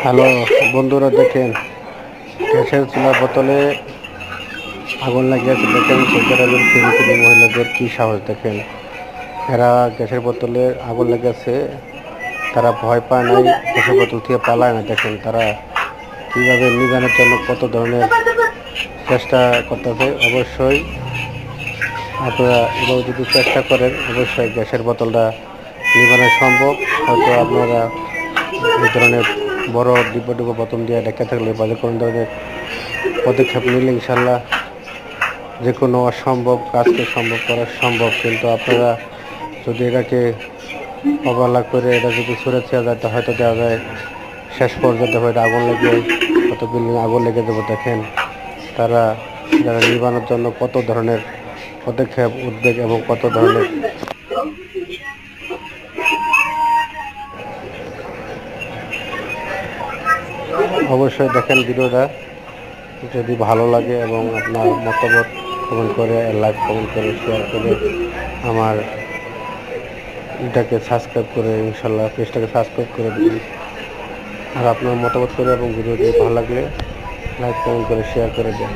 Hello বন্ধুরা, দেখেন গ্যাসের চুলার বোতলে আগুন লাগিয়েছে। দেখেন সৌদি আরবের ফিলিপিনি মহিলাদের কি সাহস! দেখেন এরা গ্যাসের বোতলে আগুন লেগেছে, তারা ভয় পায় নাই, গ্যাসের বোতল থেকে পালায় না। দেখেন তারা কীভাবে নিবানোর জন্য কত ধরনের চেষ্টা করতেছে। অবশ্যই আপনারা এভাবে যদি চেষ্টা করেন, অবশ্যই গ্যাসের বোতলটা নিবানো সম্ভব। হয়তো আপনারা এই ধরনের বড় ডিব্বা ডিব্বা বোতল দিয়ে ঢেকে থাকলে বা যে কোনো ধরনের পদক্ষেপ নিলে ইনশাল্লাহ যে কোনো অসম্ভব কাজকে সম্ভব করা সম্ভব। কিন্তু আপনারা যদি এটাকে অবহেলা করে এটা যদি ছুঁড়ে ছেড়ে যায়, হয়তো দেওয়া যায় শেষ পর্যন্ত হয়তো আগুন লেগে কত বিল্ডিং আগুন লেগে দেবো। দেখেন তারা যারা নিবানোর জন্য কত ধরনের পদক্ষেপ উদ্বেগ এবং কত ধরনের অবশ্যই দেখেন ভিডিওটা যদি ভালো লাগে এবং আপনার মতামত কমেন্ট করে, লাইক কমেন্ট করে, শেয়ার করে আমার এটাকে সাবস্ক্রাইব করে ইনশাল্লাহ পেজটাকে সাবস্ক্রাইব করে দিন। আর আপনার মতামত করে এবং ভিডিওটি ভালো লাগলে লাইক কমেন্ট করে শেয়ার করে দেন।